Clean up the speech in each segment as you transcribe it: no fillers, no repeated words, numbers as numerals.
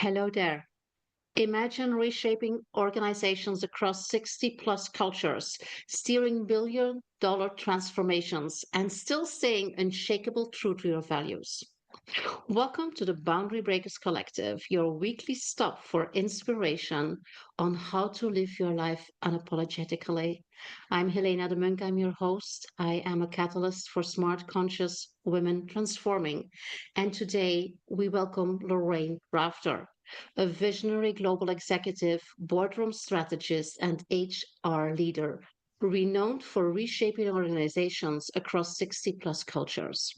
Hello there. Imagine reshaping organizations across 60 plus cultures, steering billion-dollar transformations, and still staying unshakable true to your values. Welcome to the Boundary Breakers Collective, your weekly stop for inspiration on how to live your life unapologetically. I'm Helena Demuynck, I'm your host. I am a catalyst for smart, conscious women transforming. And today we welcome Lorraine Wrafter, a visionary global executive, boardroom strategist, and HR leader, renowned for reshaping organizations across 60 plus cultures.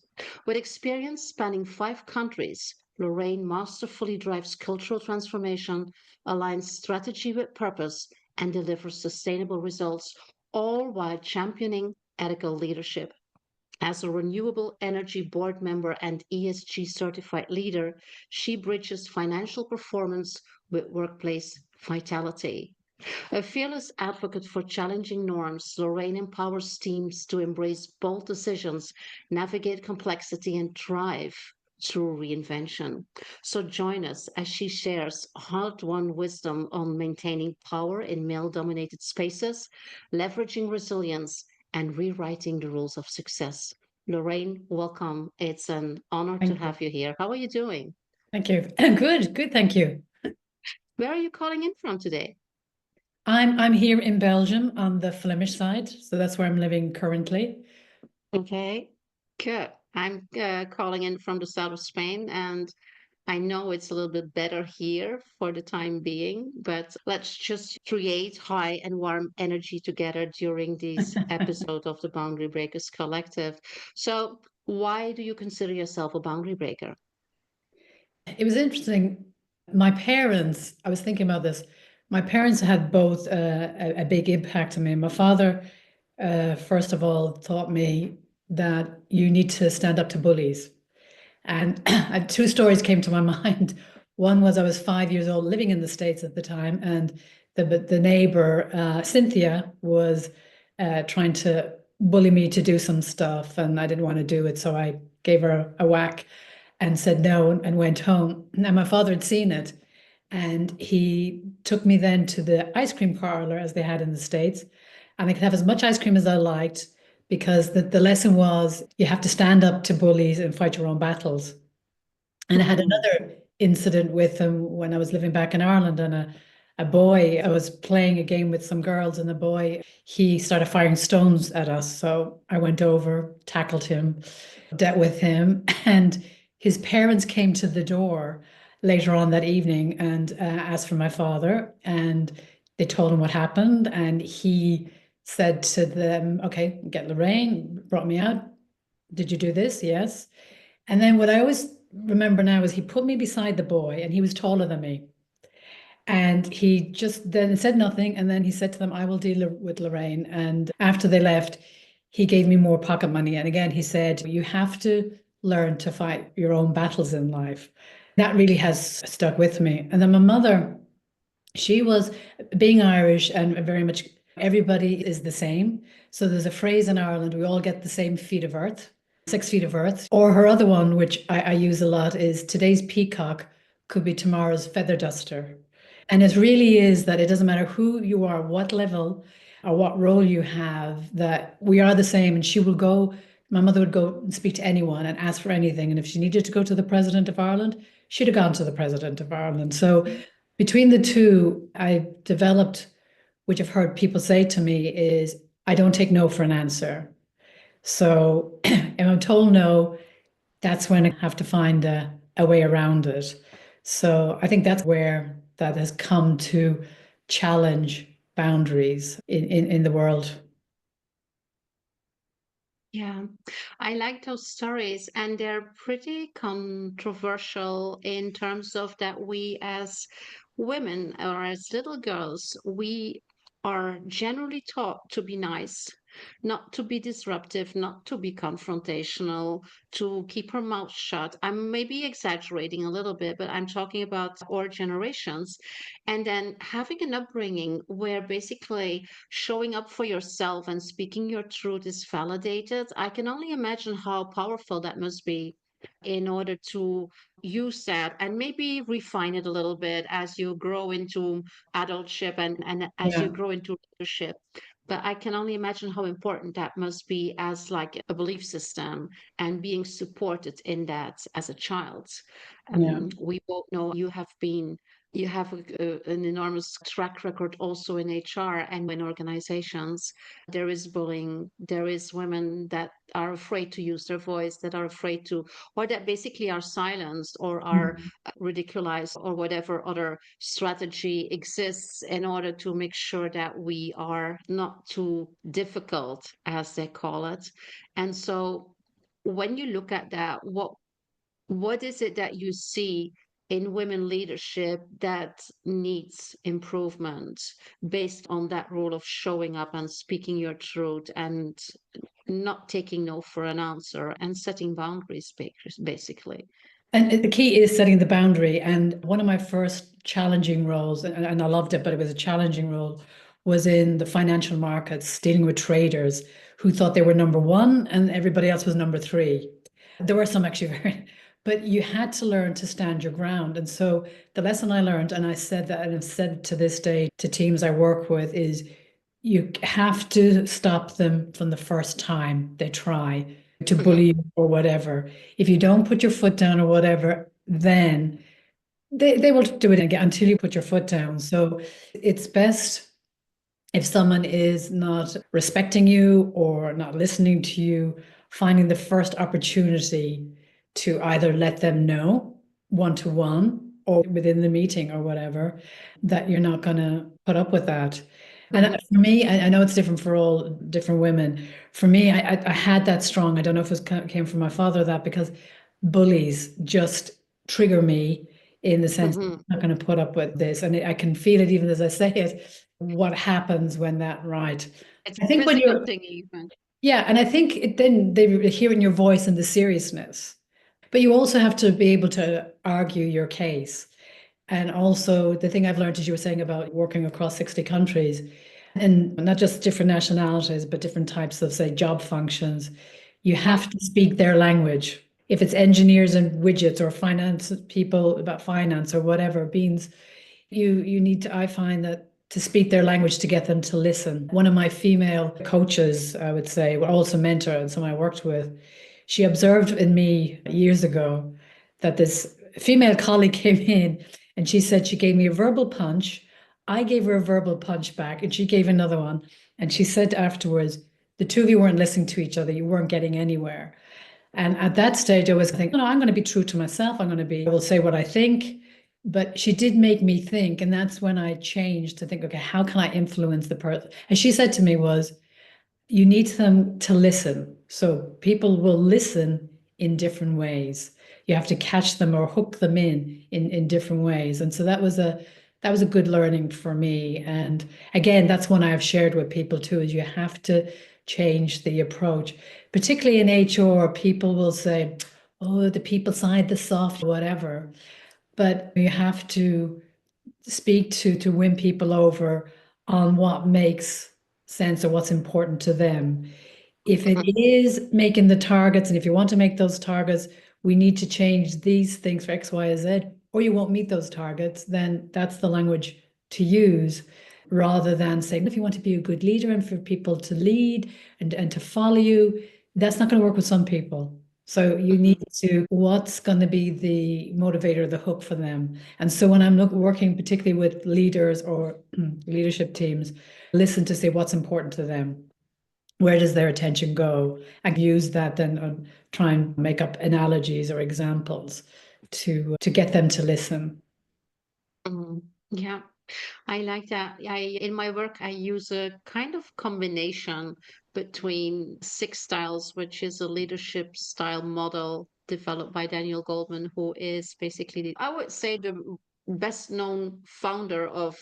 With experience spanning 5 countries, Lorraine masterfully drives cultural transformation, aligns strategy with purpose, and delivers sustainable results, all while championing ethical leadership. As a renewable energy board member and ESG certified leader, she bridges financial performance with workplace vitality. A fearless advocate for challenging norms, Lorraine empowers teams to embrace bold decisions, navigate complexity, and thrive through reinvention. So join us as she shares hard-won wisdom on maintaining power in male-dominated spaces, leveraging resilience, and rewriting the rules of success. Lorraine, welcome. It's an honor to Thank you. have you here. How are you doing? Thank you. Good, thank you. Where are you calling in from today? I'm here in Belgium on the Flemish side, so that's where I'm living currently. Okay, good. I'm calling in from the south of Spain, and I know it's a little bit better here for the time being, but let's just create high and warm energy together during this episode of the Boundary Breakers Collective. So, why do you consider yourself a boundary breaker? It was interesting. My parents, I was thinking about this. My parents had both a big impact on me. My father, first of all, taught me that you need to stand up to bullies. And two stories came to my mind. One was I was 5 years old, living in the States at the time, and the neighbor, Cynthia, was trying to bully me to do some stuff, and I didn't want to do it, so I gave her a whack and said no and went home. Now my father had seen it, and he took me then to the ice cream parlor as they had in the States, and I could have as much ice cream as I liked because the lesson was you have to stand up to bullies and fight your own battles. And I had Mm, another incident with him when I was living back in Ireland, and a boy, I was playing a game with some girls, and the boy, he started firing stones at us. So I went over, tackled him, dealt with him, and his parents came to the door later on that evening and asked for my father, and they told him what happened, and he said to them, "Okay, get Lorraine," brought me out. "Did you do this?" "Yes." And then what I always remember now is he put me beside the boy, and he was taller than me. And he just then said nothing. And then he said to them, "I will deal with Lorraine." And after they left, he gave me more pocket money. And again, he said, "You have to learn to fight your own battles in life." That really has stuck with me. And then my mother, she was being Irish and very much everybody is the same. So there's a phrase in Ireland, we all get the same feet of earth, 6 feet of earth. Or her other one, which I use a lot, is today's peacock could be tomorrow's feather duster. And it really is that it doesn't matter who you are, what level or what role you have, that we are the same. And she will go, my mother would go and speak to anyone and ask for anything. And if she needed to go to the President of Ireland, she'd have gone to the President of Ireland. So between the two, I developed, which I've heard people say to me, is I don't take no for an answer. So if I'm told no, that's when I have to find a way around it. So I think that's where that has come to challenge boundaries in the world. yeah, I like those stories, and they're pretty controversial in terms of that we as women or as little girls, we are generally taught to be nice, not to be disruptive, not to be confrontational, to keep our mouth shut. I'm maybe exaggerating a little bit, but I'm talking about our generations. And then having an upbringing where basically showing up for yourself and speaking your truth is validated. I can only imagine how powerful that must be in order to use that and maybe refine it a little bit as you grow into adultship and as you Yeah. grow into leadership. But I can only imagine how important that must be as like a belief system and being supported in that as a child. Yeah. We both know you have an enormous track record also in HR and in organizations. There is bullying. There is women that are afraid to use their voice, that are afraid to, or that basically are silenced or are Mm. ridiculized or whatever other strategy exists in order to make sure that we are not too difficult, as they call it. And so when you look at that, what is it that you see in women leadership that needs improvement based on that role of showing up and speaking your truth and not taking no for an answer and setting boundaries, basically? And the key is setting the boundary. And one of my first challenging roles, and I loved it, but it was a challenging role, was in the financial markets, dealing with traders who thought they were number one and everybody else was number three. There were some actually very, but you had to learn to stand your ground. And so the lesson I learned, and I said that, and I've said to this day to teams I work with, is you have to stop them from the first time they try to Mhm. bully you or whatever. If you don't put your foot down or whatever, then they will do it again until you put your foot down. So it's best if someone is not respecting you or not listening to you, finding the first opportunity to either let them know one to one or within the meeting or whatever that you're not going to put up with that. And Mhm. for me, I know it's different for all different women. For me, I had that strong. I don't know if it came from my father or that because bullies just trigger me in the sense I'm Mhm. not going to put up with this. And I can feel it even as I say it, what happens when that, right? It's I a think when physical you're, thing, even. yeah, and I think then they hear in your voice and the seriousness. But you also have to be able to argue your case. And also, the thing I've learned, as you were saying about working across 60 countries, and not just different nationalities, but different types of, say, job functions, you Uh-huh. have to speak their language. If it's engineers and widgets or finance people about finance or whatever, beans, you need to, I find that to speak their language to get them to listen. One of my female coaches, I would say, were also mentor and someone I worked with, she observed in me years ago that this female colleague came in and she said she gave me a verbal punch. I gave her a verbal punch back and she gave another one. And she said afterwards, the two of you weren't listening to each other, you weren't getting anywhere. And at that stage, I was thinking, no, I'm going to be true to myself. I will say what I think. But she did make me think. And that's when I changed to think, okay, how can I influence the person? And she said to me was, you need them to listen. So people will listen in different ways. You have to catch them or hook them in different ways. And so that was a good learning for me. And again, that's one I've shared with people too, is you have to change the approach. Particularly in HR, people will say, oh, the people side, the soft, whatever. But you have to speak to win people over on what makes sense or what's important to them. If it Mhm. is making the targets, and if you want to make those targets, we need to change these things for X, Y, and Z, or you won't meet those targets, then that's the language to use rather than saying, if you want to be a good leader and for people to lead and to follow you, that's not going to work with some people. So you need Mhm. to, what's going to be the motivator, the hook for them? And so when I'm working particularly with leaders or leadership teams, listen to say what's important to them. Where does their attention go? And use that then try and make up analogies or examples to get them to listen. Mhm. Yeah. I like that. In my work, I use a kind of combination between Six Styles, which is a leadership style model developed by Daniel Goldman, who is basically, I would say, the best known founder of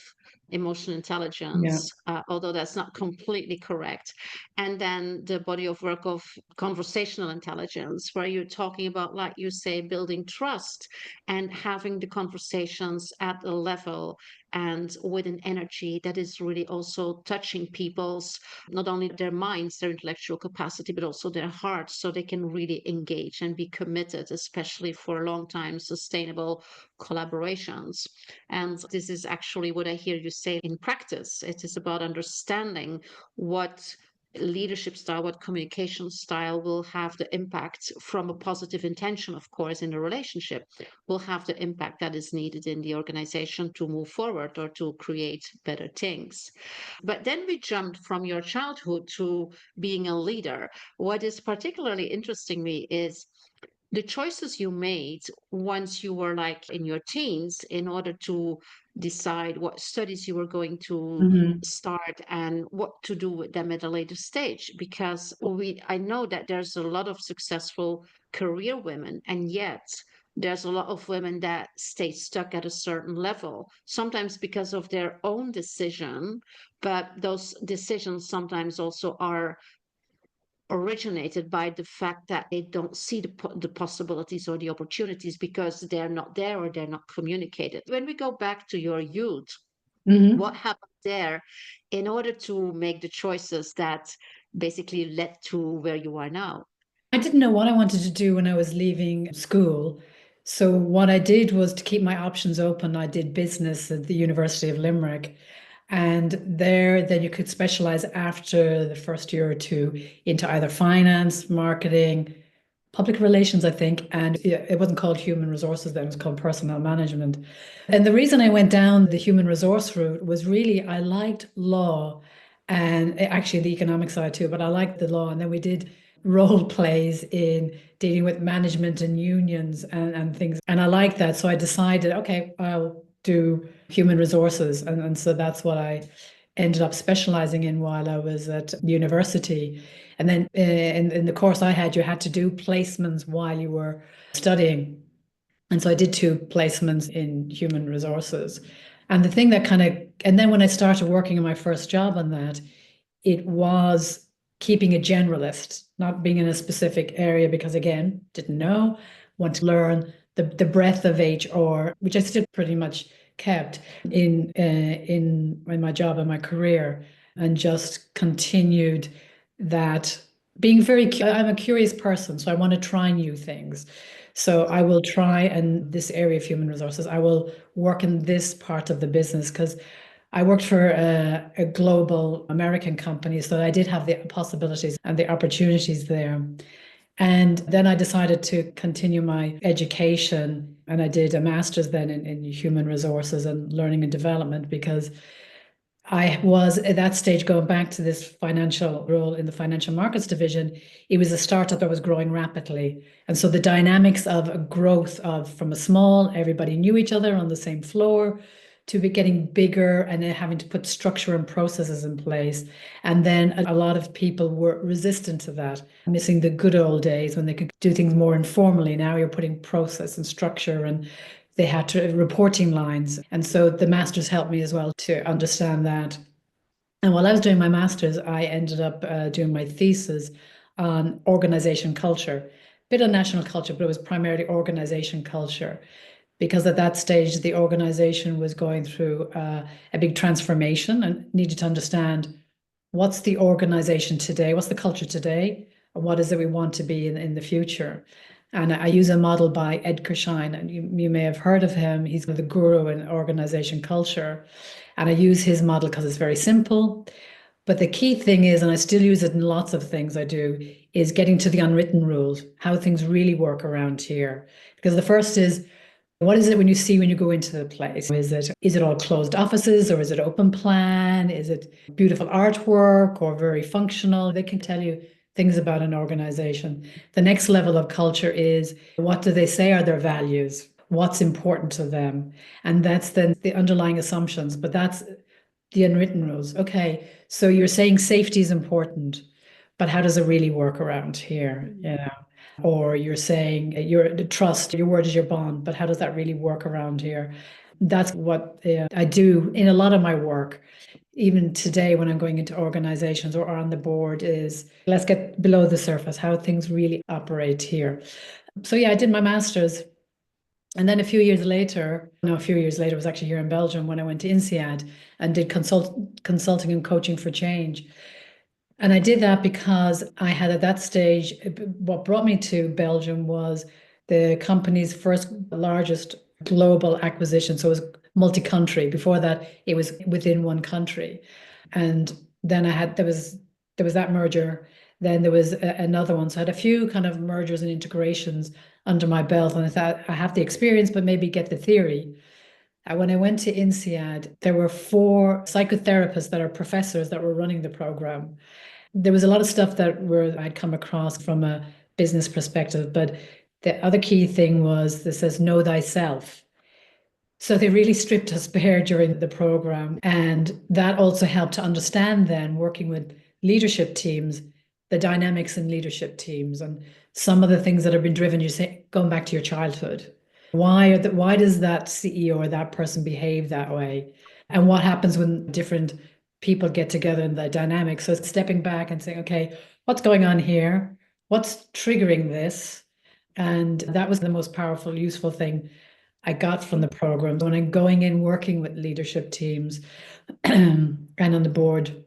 emotional Yeah. intelligence, although that's not completely correct. And then the body of work of conversational intelligence, where you're talking about, like you say, building trust and having the conversations at a level and with an energy that is really also touching people's, not only their minds, their intellectual capacity, but also their hearts, so they can really engage and be committed, especially for long time sustainable collaborations. And this is actually what I hear you say in practice. It is about understanding what leadership style, what communication style will have the impact from a positive intention, of course, in the relationship, will have the impact that is needed in the organization to move forward or to create better things. But then we jumped from your childhood to being a leader. What is particularly interesting me is the choices you made once you were like in your teens in order to decide what studies you were going to Mhm. start and what to do with them at a later stage, because I know that there's a lot of successful career women, and yet there's a lot of women that stay stuck at a certain level, sometimes because of their own decision, but those decisions sometimes also are originated by the fact that they don't see the possibilities or the opportunities because they're not there or they're not communicated. When we go back to your youth, what Mhm. happened there in order to make the choices that basically led to where you are now? I didn't know what I wanted to do when I was leaving school. So what I did was to keep my options open. I did business at the University of Limerick. And there, then you could specialize after the first year or two into either finance, marketing, public relations, I think. And yeah, it wasn't called human resources then, it was called personnel management. And the reason I went down the human resource route was really I liked law and actually the economic side too, but I liked the law. And then we did role plays in dealing with management and unions and things. And I liked that. So I decided, okay, I'll do human resources. And so that's what I ended up specializing in while I was at university. And then in the course I had, you had to do placements while you were studying. And so I did two placements in human resources. And the thing that kind of, and then when I started working in my first job on that, it was keeping a generalist, not being in a specific area because again, didn't know, want to learn the breadth of HR, which I still pretty much kept in my job and my career, and just continued that being I'm a curious person, so I want to try new things. So I will try in this area of human resources. I will work in this part of the business because I worked for a global American company, so I did have the possibilities and the opportunities there. And then I decided to continue my education, and I did a master's then in human resources and learning and development because I was at that stage going back to this financial role in the financial markets division. It was a startup that was growing rapidly. And so the dynamics of a growth of from a small, everybody knew each other on the same floor, to be getting bigger and then having to put structure and processes in place. And then a lot of people were resistant to that, missing the good old days when they could do things more informally. Now you're putting process and structure, and they had to reporting lines. And so the masters helped me as well to understand that. And while I was doing my master's, I ended up doing my thesis on organization culture, bit of national culture, but it was primarily organization culture. Because at that stage, the organization was going through a big transformation and needed to understand what's the organization today, what's the culture today, and what is it we want to be in the future. And I use a model by Edgar Schein, and you may have heard of him. He's the guru in organization culture. And I use his model because it's very simple. But the key thing is, and I still use it in lots of things I do, is getting to the unwritten rules, how things really work around here. Because the first is, what is it when you see when you go into the place? Is it all closed offices or is it open plan? Is it beautiful artwork or very functional? They can tell you things about an organization. The next level of culture is, what do they say are their values? What's important to them? And that's then the underlying assumptions, but that's the unwritten rules. Okay, so you're saying safety is important, but how does it really work around here? You know, or you're saying the trust, your word is your bond, but how does that really work around here? That's what I do in a lot of my work. Even today, when I'm going into organizations or on the board, is let's get below the surface, how things really operate here. So, yeah, I did my master's. And then a few years later, no, a few years later, it was actually here in Belgium when I went to INSEAD and did consulting and coaching for change. And I did that because I had at that stage, what brought me to Belgium was the company's first largest global acquisition. So it was multi-country. Before that, it was within one country. And then there was that merger. Then there was another one. So I had a few kind of mergers and integrations under my belt. And I thought I have the experience, but maybe get the theory. When I went to INSEAD, there were four psychotherapists that are professors that were running the program. There was a lot of stuff that were I'd come across from a business perspective, but the other key thing was this says know thyself. So they really stripped us bare during the program. And that also helped to understand then working with leadership teams, the dynamics in leadership teams and some of the things that have been driven, you say, going back to your childhood. Why does that CEO or that person behave that way? And what happens when different people get together in the dynamics? So it's stepping back and saying, okay, what's going on here? What's triggering this? And that was the most powerful, useful thing I got from the program. When I'm going in working with leadership teams and on the board,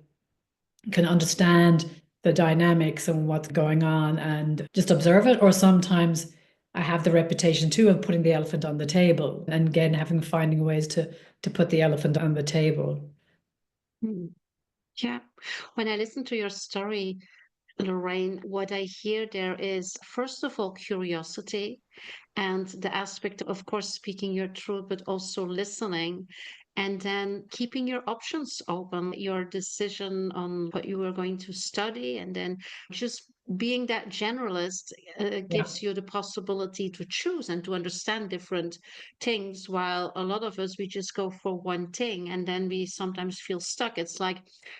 can understand the dynamics and what's going on and just observe it. Or sometimes I have the reputation too of putting the elephant on the table and again finding ways to put the elephant on the table. Mm. Yeah. When I listen to your story, Lorraine, what I hear there is, first of all, curiosity and the aspect, of course, speaking your truth, but also listening and then keeping your options open, your decision on what you are going to study, and then just being that generalist Yeah. gives you the possibility to choose and to understand different things. While a lot of us, we just go for one thing and then we sometimes feel stuck. It's like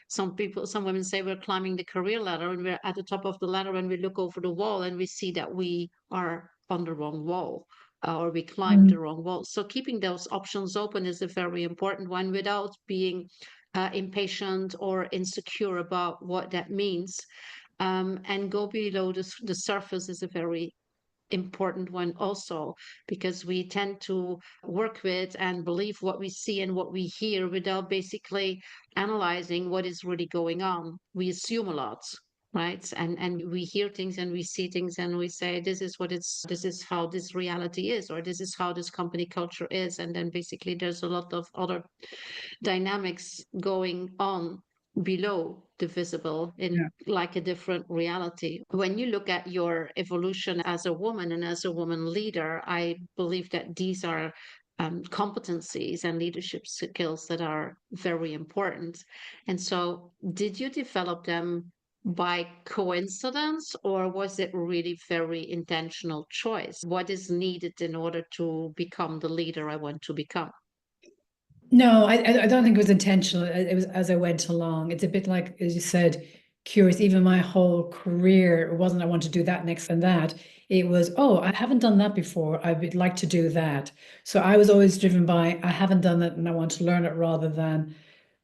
some women say we're climbing the career ladder and we're at the top of the ladder and we look over the wall and we see that we are on the wrong wall or we climbed Mm. the wrong wall. So keeping those options open is a very important one without being impatient or insecure about what that means. And go below the surface is a very important one also, because we tend to work with and believe what we see and what we hear without basically analyzing what is really going on. We assume a lot, right? And we hear things and we see things and we say this is how this reality is, or this is how this company culture is, and then basically there's a lot of other dynamics going on below the visible in Yeah. like a different reality. When you look at your evolution as a woman and as a woman leader, I believe that these are competencies and leadership skills that are very important. And so, did you develop them by coincidence, or was it really very intentional choice? What is needed in order to become the leader I want to become? No, I don't think it was intentional. It was as I went along. It's a bit like, as you said, curious. Even my whole career, it wasn't I want to do that next and that. It was, oh, I haven't done that before. I would like to do that. So I was always driven by, I haven't done it and I want to learn it rather than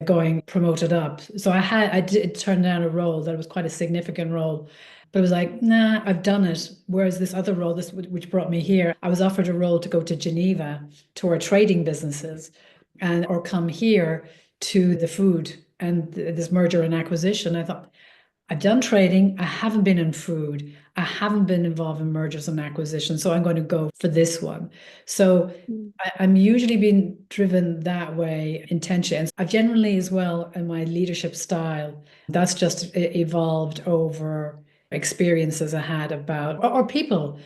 going promoted up. So I did turn down a role that was quite a significant role, but it was like, nah, I've done it. Whereas this other role, this which brought me here, I was offered a role to go to Geneva to our trading businesses and or come here to the food and this merger and acquisition. I thought, I've done trading. I haven't been in food. I haven't been involved in mergers and acquisitions. So I'm going to go for this one. So Mm. I'm usually being driven that way intentionally. And I've generally as well in my leadership style, that's just evolved over experiences I had about or people.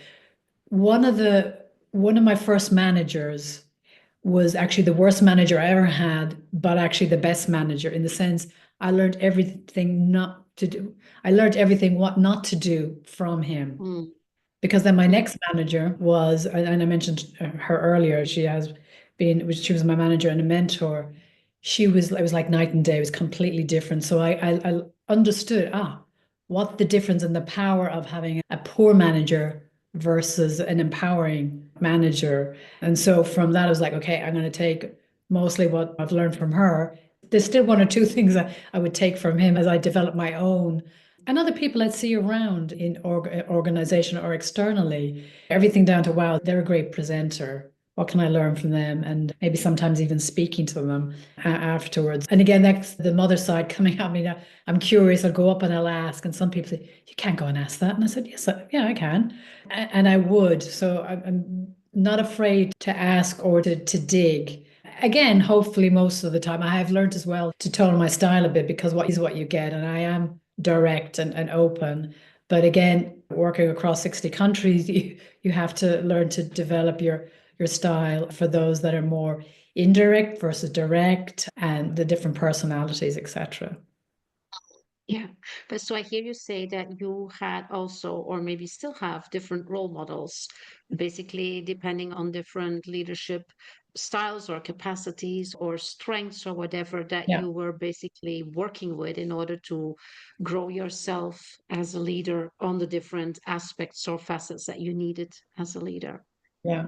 One of my first managers was actually the worst manager I ever had, but actually the best manager in the sense I learned everything not to do. I learned everything what not to do from him. Mm. Because then my Mm. next manager was, and I mentioned her earlier, she was my manager and a mentor. It was like night and day. It was completely different. So I understood, what the difference and the power of having a poor manager versus an empowering manager. And so from that, I was like, okay, I'm going to take mostly what I've learned from her. There's still one or two things I would take from him as I develop my own. And other people I'd see around in organization or externally, everything down to, wow, they're a great presenter. What can I learn from them? And maybe sometimes even speaking to them afterwards. And again, that's the mother side coming at me now. I'm curious, I'll go up and I'll ask. And some people say, you can't go and ask that. And I said, yes, yeah, I can. And I would. So I'm not afraid to ask or to dig. Again, hopefully most of the time I have learned as well to tone my style a bit because what is what you get. And I am direct and open. But again, working across 60 countries, you have to learn to develop your style for those that are more indirect versus direct and the different personalities, etc. Yeah. But so I hear you say that you had also, or maybe still have, different role models, basically depending on different leadership styles or capacities or strengths or whatever that Yeah. you were basically working with in order to grow yourself as a leader on the different aspects or facets that you needed as a leader. Yeah.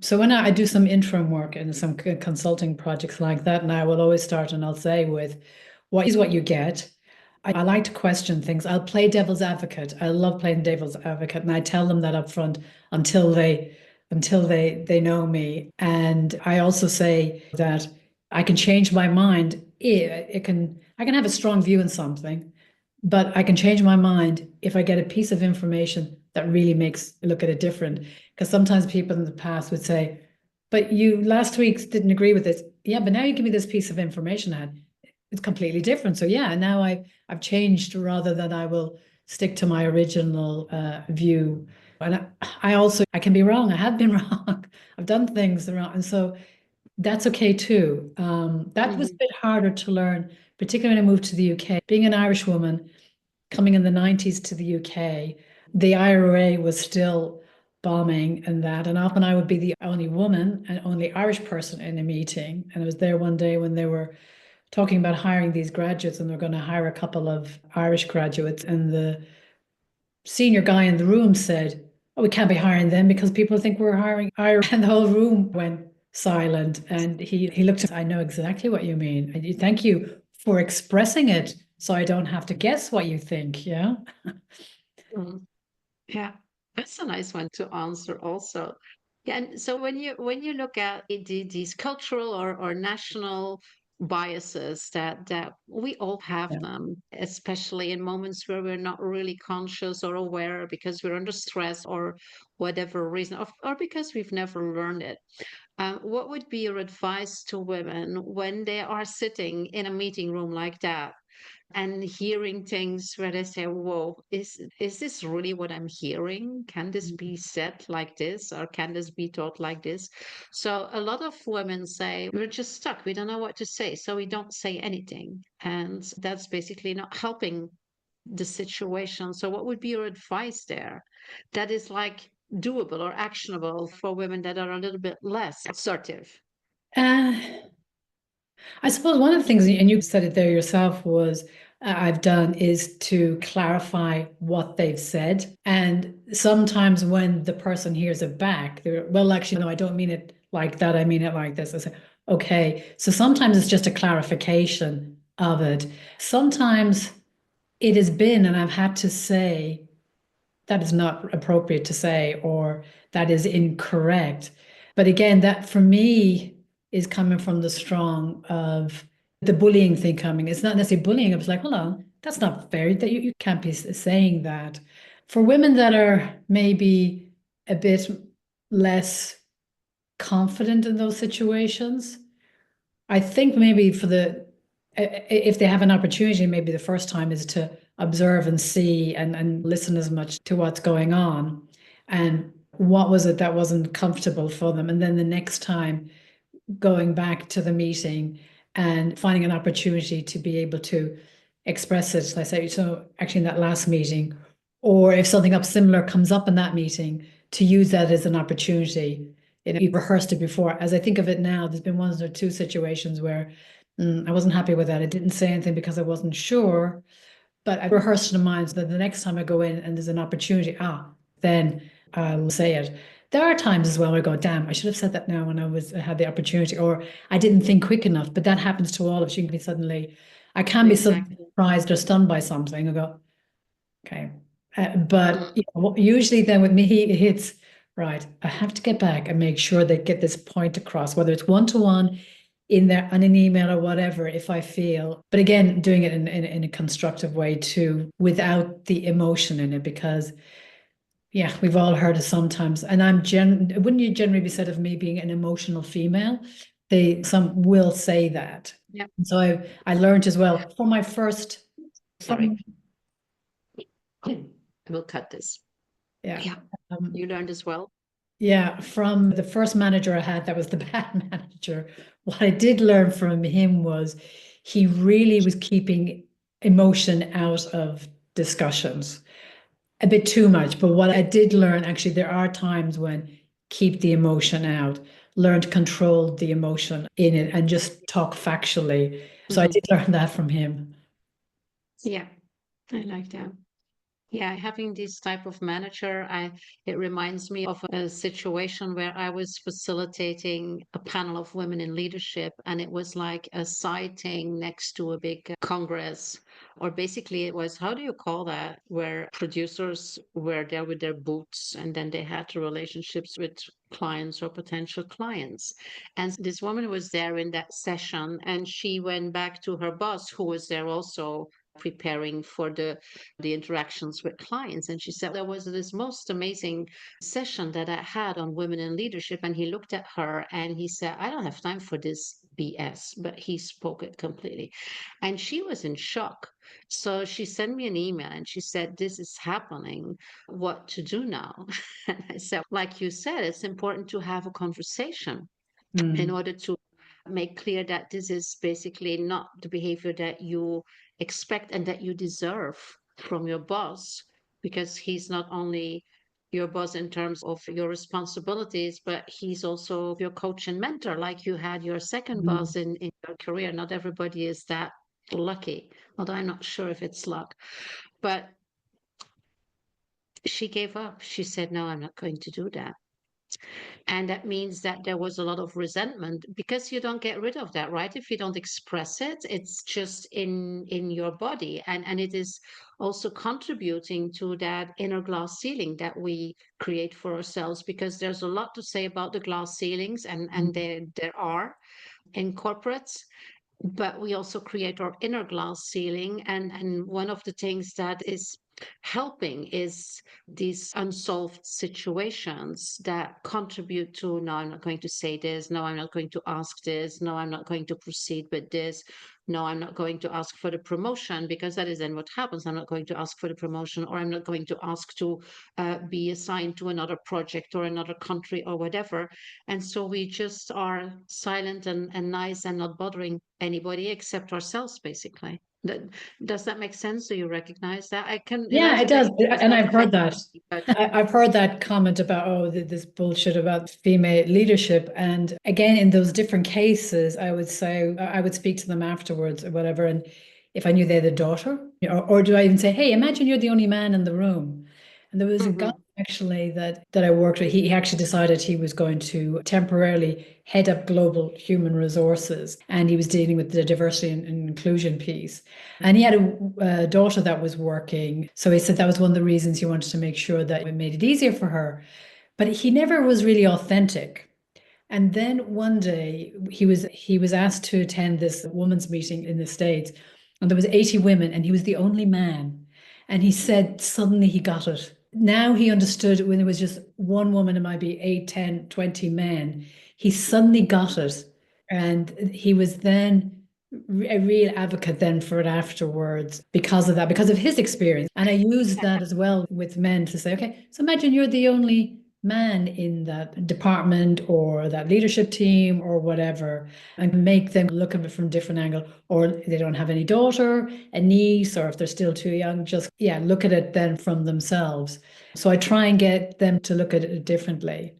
So when I do some interim work and some consulting projects like that, and I will always start and I'll say with what is what you get. I like to question things. I'll play devil's advocate. I love playing devil's advocate, and I tell them that up front until they know me. And I also say that I can change my mind. I can have a strong view in something, but I can change my mind if I get a piece of information that really makes look at it different. Because sometimes people in the past would say, "But you last week didn't agree with this." Yeah, but now you give me this piece of information, and it's completely different. So yeah, now I've changed rather than I will stick to my original view. And I also I can be wrong. I have been wrong. I've done things wrong, and so that's okay too. That was a Mhm. bit harder to learn, particularly when I moved to the UK. Being an Irish woman coming in the 90s to the UK, the IRA was still bombing and that. And often I would be the only woman and only Irish person in a meeting. And I was there one day when they were talking about hiring these graduates and they're going to hire a couple of Irish graduates. And the senior guy in the room said, "Oh, we can't be hiring them because people think we're hiring Irish." And the whole room went silent. And he looked at me, "I know exactly what you mean. And thank you for expressing it so I don't have to guess what you think." Yeah. Mhm. Yeah, that's a nice one to answer also. Yeah, and so when you look at these cultural or national biases that we all have Yeah. them, especially in moments where we're not really conscious or aware because we're under stress or whatever reason, or because we've never learned it. What would be your advice to women when they are sitting in a meeting room like that? And hearing things where they say, "Whoa, is this really what I'm hearing? Can this be said like this, or can this be taught like this?" So a lot of women say, "We're just stuck. We don't know what to say, so we don't say anything," and that's basically not helping the situation. So what would be your advice there? That is like doable or actionable for women that are a little bit less assertive. Uh, I suppose one of the things, and you said it there yourself, was I've done is to clarify what they've said. And sometimes when the person hears it back, they're, well, actually, no, I don't mean it like that. I mean it like this. I say, okay. So sometimes it's just a clarification of it. Sometimes it has been, and I've had to say, that is not appropriate to say, or that is incorrect. But again, that for me is coming from the strong of the bullying thing coming. It's not necessarily bullying. It was like, hold on, that's not fair. That you can't be saying that. For women that are maybe a bit less confident in those situations, I think maybe for the if they have an opportunity, maybe the first time is to observe and see and listen as much to what's going on and what was it that wasn't comfortable for them. And then the next time going back to the meeting and finding an opportunity to be able to express it. I say, so actually in that last meeting, or if something up similar comes up in that meeting, to use that as an opportunity. You've rehearsed it before. As I think of it now, there's been one or two situations where I wasn't happy with that. I didn't say anything because I wasn't sure, but I rehearsed in mind so that the next time I go in and there's an opportunity, then I'll say it. There are times as well where I go, damn, I should have said that now when I had the opportunity, or I didn't think quick enough. But that happens to all of us. You can be suddenly, I can be suddenly Exactly. surprised or stunned by something. I go, okay. But Mm. usually then with me, it's right. I have to get back and make sure they get this point across, whether it's one to one in there on an email or whatever, if I feel. But again, doing it in a constructive way too, without the emotion in it, because yeah, we've all heard it sometimes. And wouldn't you generally be said of me being an emotional female? Some will say that. Yeah. So I learned as well for my first, Sorry. from, We'll cut this. yeah. Yeah. Um, You learned as well. Yeah, from the first manager I had, that was the bad manager. What I did learn from him was he really was keeping emotion out of discussions a bit too much. But what I did learn, actually, there are times when keep the emotion out, learn to control the emotion in it and just talk factually. So I Hmm. did learn that from him. Yeah, I like that. Yeah, having this type of manager, it reminds me of a situation where I was facilitating a panel of women in leadership, and it was like a sighting next to a big congress, or basically it was, how do you call that, where producers were there with their boots, and then they had relationships with clients or potential clients. And this woman was there in that session, and she went back to her boss, who was there also preparing for the interactions with clients. And she said, there was this most amazing session that I had on women in leadership. And he looked at her and he said, I don't have time for this BS, but he spoke it completely. And she was in shock. So she sent me an email and she said, this is happening. What to do now? And I said, like you said, it's important to have a conversation in Mm. order to make clear that this is basically not the behavior that you expect and that you deserve from your boss, because he's not only your boss in terms of your responsibilities, but he's also your coach and mentor, like you had your second Mm. boss in your career. Not everybody is that lucky, although I'm not sure if it's luck. But she gave up. She said, no, I'm not going to do that. And that means that there was a lot of resentment, because you don't get rid of that, right? If you don't express it, it's just in your body. And it is also contributing to that inner glass ceiling that we create for ourselves, because there's a lot to say about the glass ceilings, and there are in corporates, but we also create our inner glass ceiling. And one of the things that is helping is these unsolved situations that contribute to, no, I'm not going to say this, no, I'm not going to ask this, no, I'm not going to proceed with this, no, I'm not going to ask for the promotion, because that is then what happens. I'm not going to ask for the promotion, or I'm not going to ask to be assigned to another project or another country or whatever. And so we just are silent and nice and not bothering anybody except ourselves, basically. That, does that make sense? Do you recognize that? I can Yeah, it imagine that does. it does And not I've heard affect that. you, but I've heard that comment about, oh, this bullshit about female leadership. And again, in those different cases, I would say, I would speak to them afterwards or whatever. And if I knew they're the daughter, or do I even say, hey, imagine you're the only man in the room. And there was a guy mhm. actually that I worked with. He actually decided he was going to temporarily head up global human resources, and he was dealing with the diversity and inclusion piece. And he had a daughter that was working. So he said that was one of the reasons he wanted to make sure that it made it easier for her. But he never was really authentic. And then one day he was asked to attend this women's meeting in the States, and there was 80 women, and he was the only man. And he said suddenly he got it. Now he understood when there was just one woman, it might be 8, 10, 20 men. He suddenly got it. And he was then a real advocate then for it afterwards because of that, because of his experience. And I use that as well with men to say, okay, so imagine you're the only man in that department or that leadership team or whatever, and make them look at it from a different angle. Or they don't have any daughter, a niece, or if they're still too young, just, yeah, look at it then from themselves. So I try and get them to look at it differently.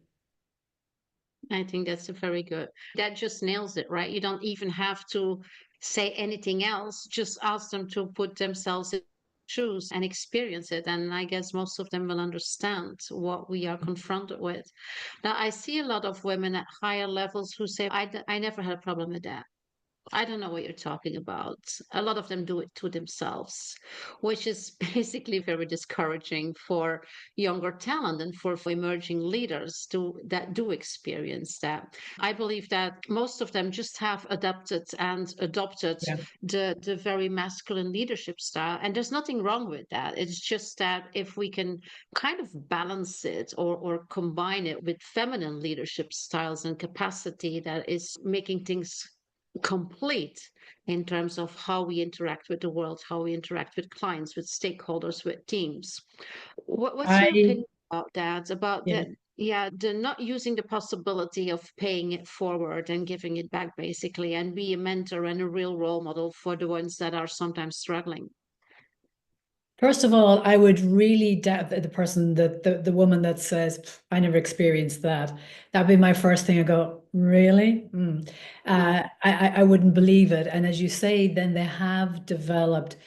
I think that's a very good. That just nails it, right? You don't even have to say anything else. Just ask them to put themselves in shoes and experience it. And I guess most of them will understand what we are confronted with. Now, I see a lot of women at higher levels who say, I never had a problem with that. I don't know what you're talking about. A lot of them do it to themselves, which is basically very discouraging for younger talent and for emerging leaders that do experience that. I believe that most of them just have adapted and adopted Yeah. the very masculine leadership style. And there's nothing wrong with that. It's just that if we can kind of balance it or combine it with feminine leadership styles and capacity that is making things complete in terms of how we interact with the world, how we interact with clients, with stakeholders, with teams. What's your I opinion about that? About yeah. that? Yeah, the not using the possibility of paying it forward and giving it back, basically, and be a mentor and a real role model for the ones that are sometimes struggling. First of all, I would really doubt that the person that the woman that says, "Pff, I never experienced that." That'd be my first thing. I go, really? Mm. I wouldn't believe it. And as you say, then they have developed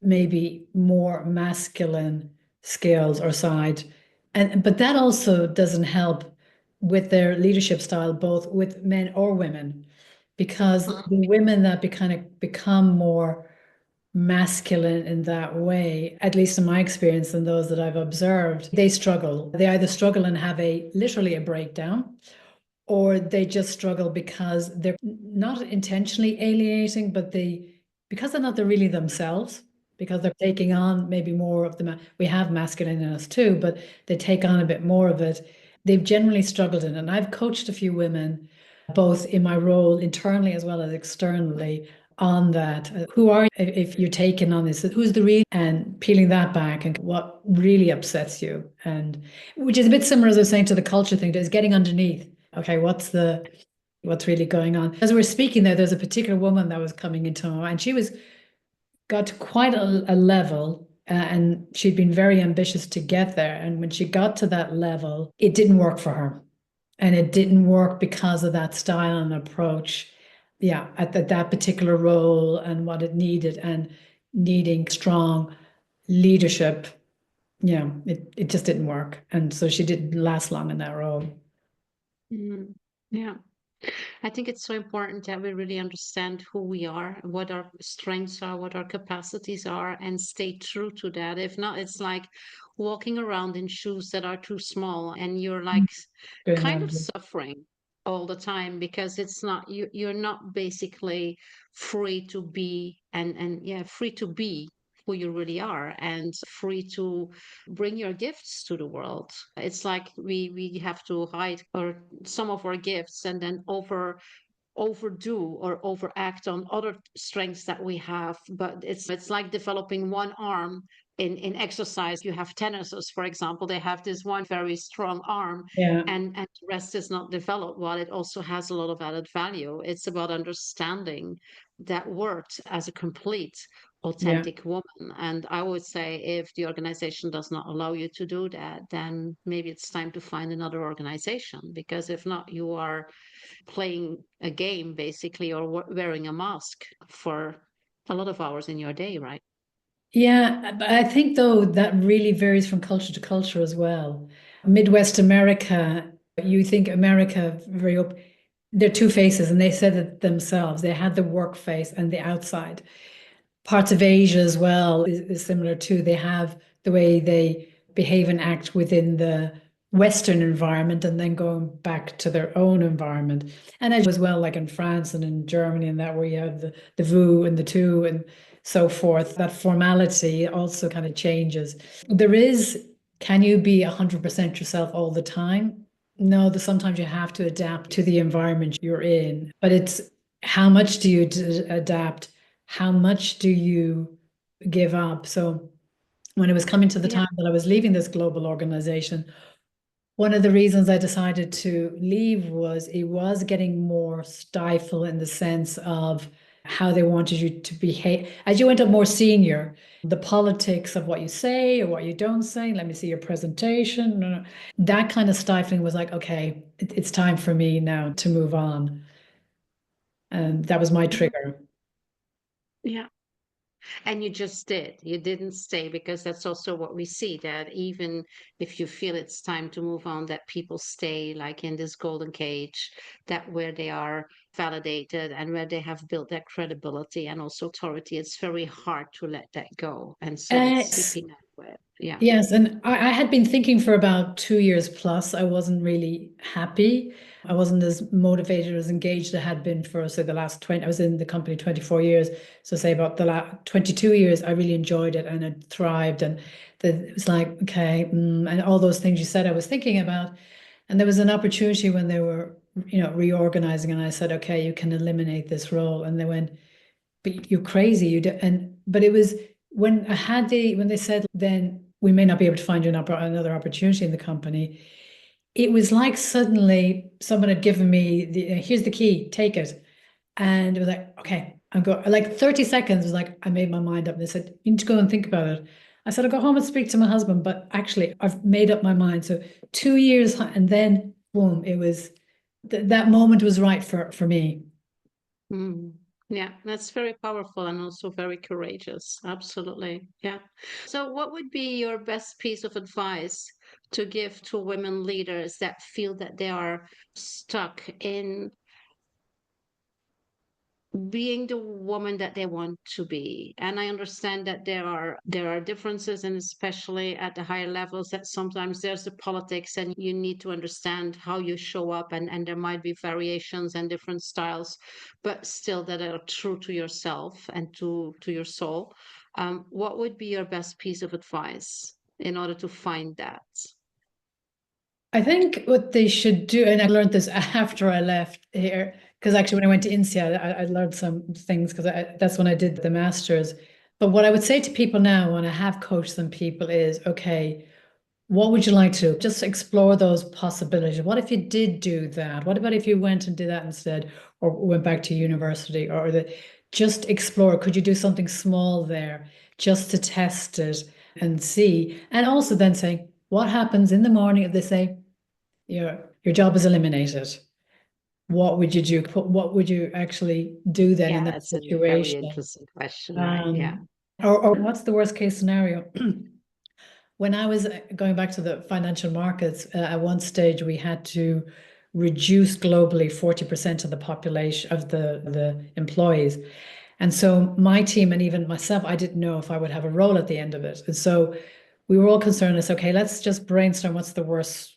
maybe more masculine skills or side. And but that also doesn't help with their leadership style, both with men or women, because Mhm. the women that kind of become more masculine in that way, at least in my experience and those that I've observed, they struggle. They either struggle and have a literally a breakdown, or they just struggle because they're not intentionally alienating, but because they're not they're really themselves, because they're taking on maybe more of we have masculine in us too, but they take on a bit more of it. They've generally struggled in it. And I've coached a few women, both in my role internally as well as externally, on that. Who are, if you're taking on this, who's the real, and peeling that back and what really upsets you. And which is a bit similar, as I was saying, to the culture thing, is getting underneath. Okay, what's really going on? As we were speaking there's a particular woman that was coming into my mind. She was got to quite a level, and she'd been very ambitious to get there. And when she got to that level, it didn't work for her. And it didn't work because of that style and approach. Yeah, at that particular role and what it needed, and needing strong leadership. Yeah, it just didn't work. And so she didn't last long in that role. Mhm. Yeah. I think it's so important that we really understand who we are, what our strengths are, what our capacities are, and stay true to that. If not, it's like walking around in shoes that are too small and you're like Good kind of analogy. suffering all the time because it's not you're not basically free to be and yeah, free to be who you really are and free to bring your gifts to the world. It's like we have to hide or some of our gifts and then overdo or overact on other strengths that we have. But it's like developing one arm in exercise. You have tennissers, for example, they have this one very strong arm Yeah, and the rest is not developed. While it also has a lot of added value, it's about understanding that worked as a complete yeah. authentic woman. And I would say if the organization does not allow you to do that, then maybe it's time to find another organization, because if not, you are playing a game basically or wearing a mask for a lot of hours in your day, right? Yeah, but I think though that really varies from culture to culture as well. Midwest America, you think America very up, they're two faces, and they said it themselves. They had the work face and the outside. Parts of Asia as well is similar too. They have the way they behave and act within the Western environment and then going back to their own environment. And as well, like in France and in Germany, and that where you have the vous and the tu and so forth, that formality also kind of changes. There is, can you be 100% yourself all the time? No, sometimes you have to adapt to the environment you're in, but it's how much do you adapt? How much do you give up? So when it was coming to the Yeah. time that I was leaving this global organization, one of the reasons I decided to leave was it was getting more stifled in the sense of how they wanted you to behave. As you went up more senior, the politics of what you say or what you don't say, let me see your presentation. That kind of stifling was like, okay, it's time for me now to move on. And that was my Mhm. trigger. Yeah. And you just did. You didn't stay, because that's also what we see, that even if you feel it's time to move on, that people stay like in this golden cage, that where they are validated and where they have built that credibility and also authority. It's very hard to let that go. And so it's Yes. sleeping that web. Yeah. Yes, and I had been thinking for about 2 years plus. I wasn't really happy. I wasn't as motivated or as engaged as I had been for, say, the last 20. I was in the company 24 years. So, say about the last 22 years, I really enjoyed it and it thrived. And it was like, okay, and all those things you said, I was thinking about. And there was an opportunity when they were, reorganizing. And I said, okay, you can eliminate this role. And they went, but you're crazy. You do, but it was when they said then we may not be able to find you another opportunity in the company. It was like suddenly someone had given me here's the key, take it, and it was like okay, I'm going. Like 30 seconds was like I made my mind up. And they said you need to go and think about it. I said I'll go home and speak to my husband, but actually I've made up my mind. So 2 years, and then boom, it was that moment was right for me. Mm. Yeah, that's very powerful and also very courageous. Absolutely. Yeah. So, what would be your best piece of advice to give to women leaders that feel that they are stuck in being the woman that they want to be? And I understand that there are differences, and especially at the higher levels, that sometimes there's the politics and you need to understand how you show up, and there might be variations and different styles, but still that are true to yourself and to your soul. What would be your best piece of advice in order to find that? I think what they should do, and I learned this after I left here, because actually when I went to INSEAD, I learned some things because that's when I did the master's. But what I would say to people now, when I have coached some people, is okay, what would you like to do? Just explore those possibilities. What if you did do that? What about if you went and did that instead, or went back to university, or just explore? Could you do something small there just to test it and see? And also then saying, what happens in the morning if they say your job is eliminated? What would you do? What would you actually do then in Yeah, that that's a very situation? interesting question, right? Yeah. Um, or what's the worst case scenario? When I was going back to the financial markets, at one stage we had to reduce globally 40% of the population of the employees. And so my team and even myself, I didn't know if I would have a role at the end of it. And so we were all concerned as, okay, let's just brainstorm what's the worst,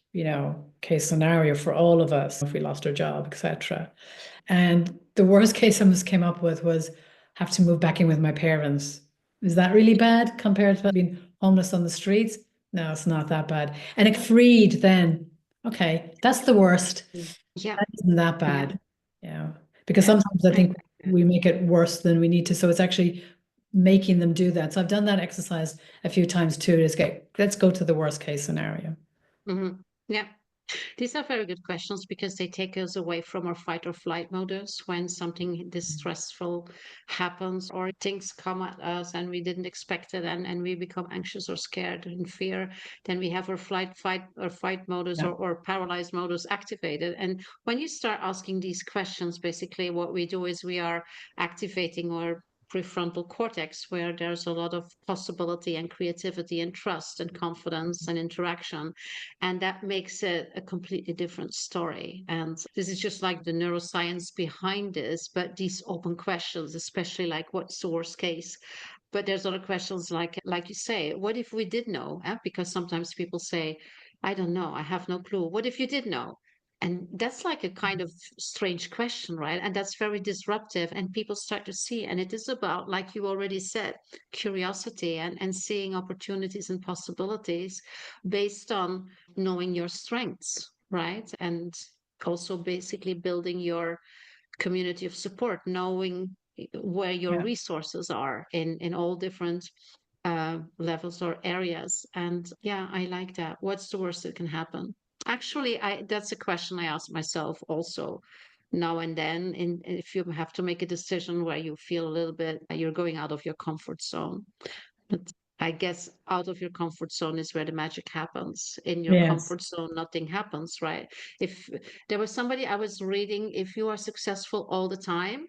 case scenario for all of us if we lost our job, etc. And the worst case I almost came up with was have to move back in with my parents. Is that really bad compared to being homeless on the streets? No, it's not that bad. And it freed then, okay, that's the worst. Yeah. That isn't that Yeah. bad. Yeah. Because Yeah. sometimes I I think we make it worse than we need to. So it's actually making them do that. So I've done that exercise a few times too. Is get let's go to the worst case scenario. Mhm. Yeah. These are very good questions because they take us away from our fight or flight modus when something distressful happens or things come at us and we didn't expect it, and we become anxious or scared and fear. Then we have our fight modus, Yeah. or paralyzed modus activated. And when you start asking these questions, basically what we do is we are activating our prefrontal cortex, where there's a lot of possibility and creativity and trust and confidence and interaction, and that makes it a completely different story. And this is just like the neuroscience behind this, but these open questions, especially like what's the worst case. But there's other questions like you say, what if we did know? Because sometimes people say, I don't know, I have no clue. What if you did know? And that's like a kind of strange question, right? And that's very disruptive. And people start to see, and it is about, like you already said, curiosity and seeing opportunities and possibilities based on knowing your strengths, right? And also basically building your community of support, knowing where your Yeah. resources are in all different levels or areas. And yeah, I like that. What's the worst that can happen? Actually, I that's a question I ask myself also now and then. In if you have to make a decision where you feel a little bit you're going out of your comfort zone, but I guess out of your comfort zone is where the magic happens. In your Yes. comfort zone, nothing happens, right? If there was somebody I was reading, if you are successful all the time,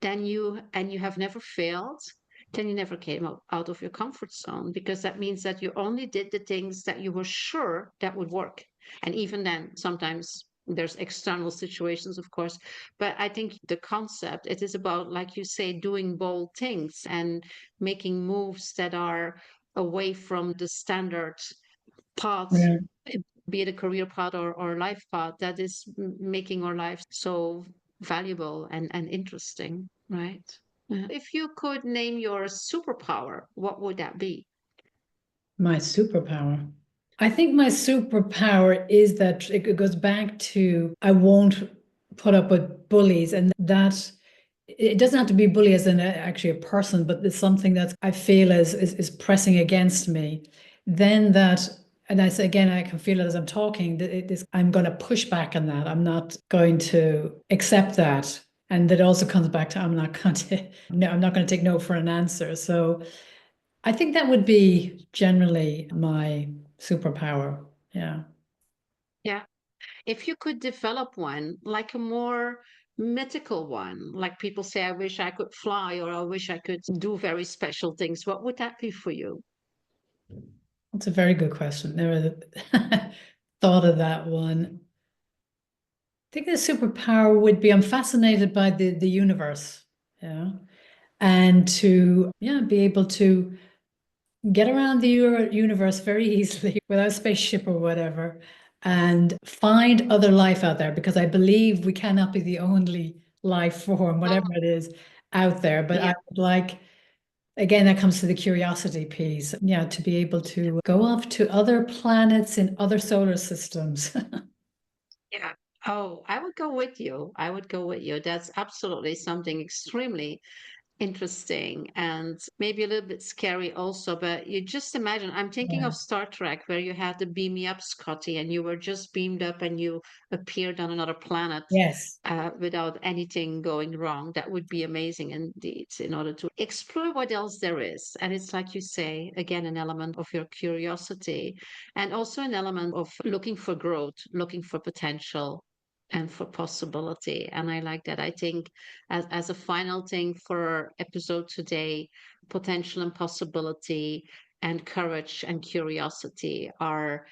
then you have never failed, then you never came out of your comfort zone, because that means that you only did the things that you were sure that would work. And even then, sometimes there's external situations, of course. But I think the concept, it is about, like you say, doing bold things and making moves that are away from the standard path, Yeah. be it a career path or life path, that is making our life so valuable and interesting, right? If you could name your superpower, what would that be? My superpower. I think my superpower is that it goes back to I won't put up with bullies, and that it doesn't have to be bully as in actually a person, but it's something that I feel is pressing against me. Then that, and I say again, I can feel it as I'm talking, that it is, I'm going to push back on that. I'm not going to accept that. And that also comes back to I'm not going to, no, I'm not going to take no for an answer. So I think that would be generally my superpower. Yeah. Yeah. If you could develop one, like a more mythical one, like people say, I wish I could fly or I wish I could do very special things, what would that be for you? That's a very good question. Never thought of that one. I think the superpower would be I'm fascinated by the universe. Yeah. And to be able to get around the universe very easily without a spaceship or whatever and find other life out there because I believe we cannot be the only life form, Oh, whatever it is, out there. But yeah. I would like, again, that comes to the curiosity piece. Yeah, to be able to go off to other planets in other solar systems. Yeah. Oh, I would go with you. I would go with you. That's absolutely something extremely interesting and maybe a little bit scary also. But you just imagine, I'm thinking Yeah. of Star Trek, where you had the beam me up, Scotty, and you were just beamed up and you appeared on another planet Yes. without anything going wrong. That would be amazing indeed, in order to explore what else there is. And it's like you say, again, an element of your curiosity and also an element of looking for growth, looking for potential and for possibility. And I like that. I think as a final thing for our episode today, potential and possibility and courage and curiosity are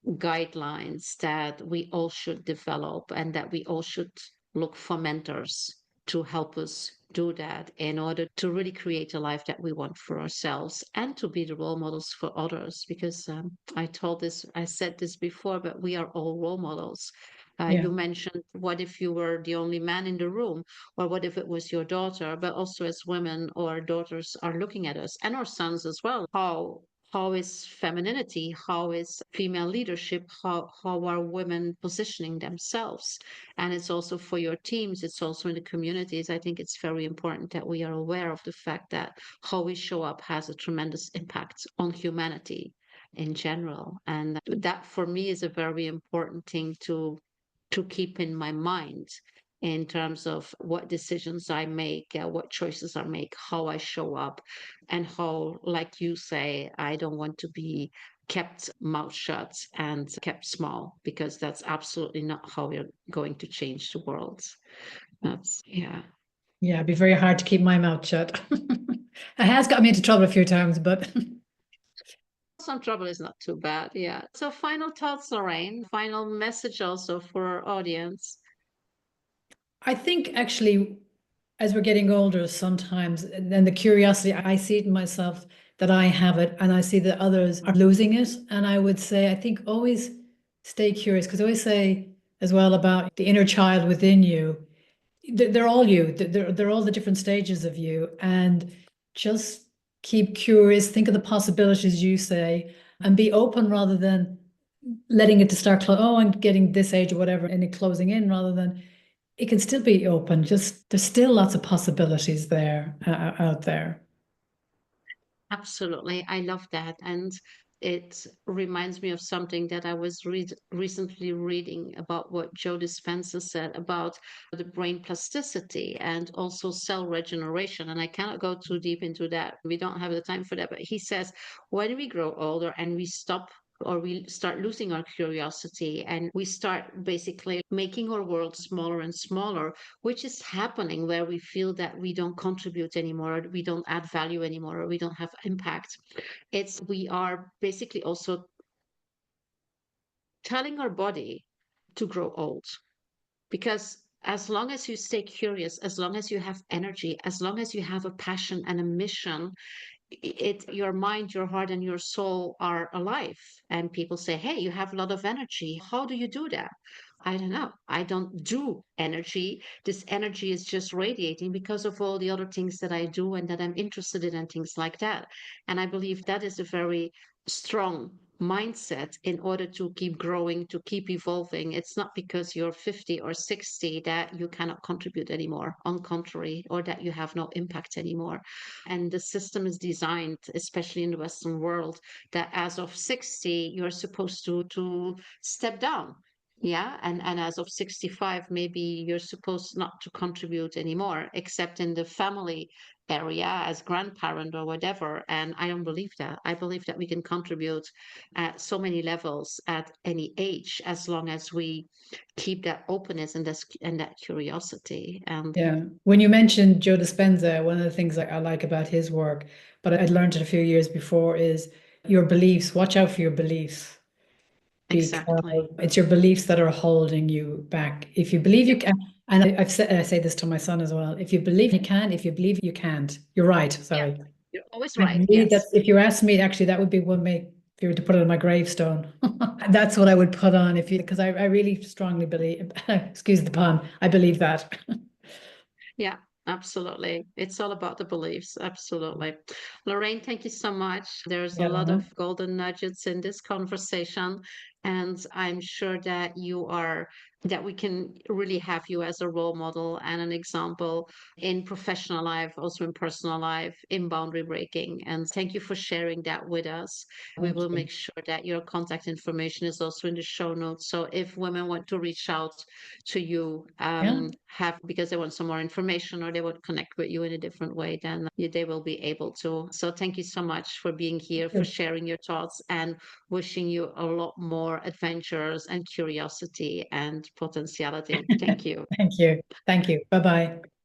guidelines that we all should develop and that we all should look for mentors to help us do that in order to really create a life that we want for ourselves and to be the role models for others. Because I said this before, but we are all role models. Yeah. You mentioned, what if you were the only man in the room, or what if it was your daughter? But also, as women, our daughters are looking at us and our sons as well. How is femininity, how is female leadership, how are women positioning themselves? And it's also for your teams, it's also in the communities. I think it's very important that we are aware of the fact that how we show up has a tremendous impact on humanity in general. And that for me is a very important thing to keep in my mind in terms of what decisions I make, what choices I make, how I show up, and how, like you say, I don't want to be kept mouth shut and kept small, because that's absolutely not how we're going to change the world. That's, yeah. Yeah, it'd be very hard to keep my mouth shut. It has got me into trouble a few times, but Some trouble is not too bad. Yeah. So, final thoughts, Lorraine, final message also for our audience. I think actually, as we're getting older, sometimes, and then the curiosity, I see it in myself that I have it, and I see that others are losing it. And I would say, I think always stay curious, because I always say as well about the inner child within you. They're all you, they're all the different stages of you. And just keep curious, think of the possibilities you say, and be open rather than letting it to start, oh, I'm getting this age or whatever, and it closing in rather than it can still be open. Just there's still lots of possibilities there out there. Absolutely. I love that. And it reminds me of something that I was recently reading about what Joe Dispenza said about the brain plasticity and also cell regeneration. And I cannot go too deep into that. We don't have the time for that. But he says, when we grow older and we stop or we start losing our curiosity, and we start basically making our world smaller and smaller, which is happening where we feel that we don't contribute anymore, or we don't add value anymore, or we don't have impact. It's we are basically also telling our body to grow old, because as long as you stay curious, as long as you have energy, as long as you have a passion and a mission, your mind, your heart, and your soul are alive. And people say, hey, you have a lot of energy, how do you do that? I don't know. I don't do energy. This energy is just radiating because of all the other things that I do and that I'm interested in and things like that. And I believe that is a very strong mindset in order to keep growing, to keep evolving. It's not because you're 50 or 60 that you cannot contribute anymore, on contrary, or that you have no impact anymore. And the system is designed, especially in the Western world, that as of 60, you're supposed to step down. Yeah. And as of 65, maybe you're supposed not to contribute anymore, except in the family area as grandparent or whatever. And I don't believe that. I believe that we can contribute at so many levels at any age, as long as we keep that openness and that curiosity. And Yeah. When you mentioned Joe Dispenza, one of the things I like about his work, but I'd learned it a few years before, is your beliefs. Watch out for your beliefs, because exactly. it's your beliefs that are holding you back. If you believe you Yep. can, and I say this to my son as well, if you believe you can, if you believe you can't, you're right. Yeah. Sorry. You're always And right. really, Yes. that's if you ask me, actually, that would be what make if you were to put it on my gravestone. That's what I would put on if you, because I really strongly believe, excuse the pun, I believe that. Yeah, absolutely. It's all about the beliefs. Absolutely. Lorraine, thank you so much. There's a lot Yeah. of golden nuggets in this conversation. And I'm sure that we can really have you as a role model and an example in professional life, also in personal life, in boundary breaking. And thank you for sharing that with us. We Thank will you. make sure that your contact information is also in the show notes. So if women want to reach out to you, Yeah. have because they want some more information or they want to connect with you in a different way, then they will be able to. So thank you so much for being here, for sharing your thoughts, and wishing you a lot more adventures and curiosity and potentiality. Thank you. Thank you. Thank you. Bye bye.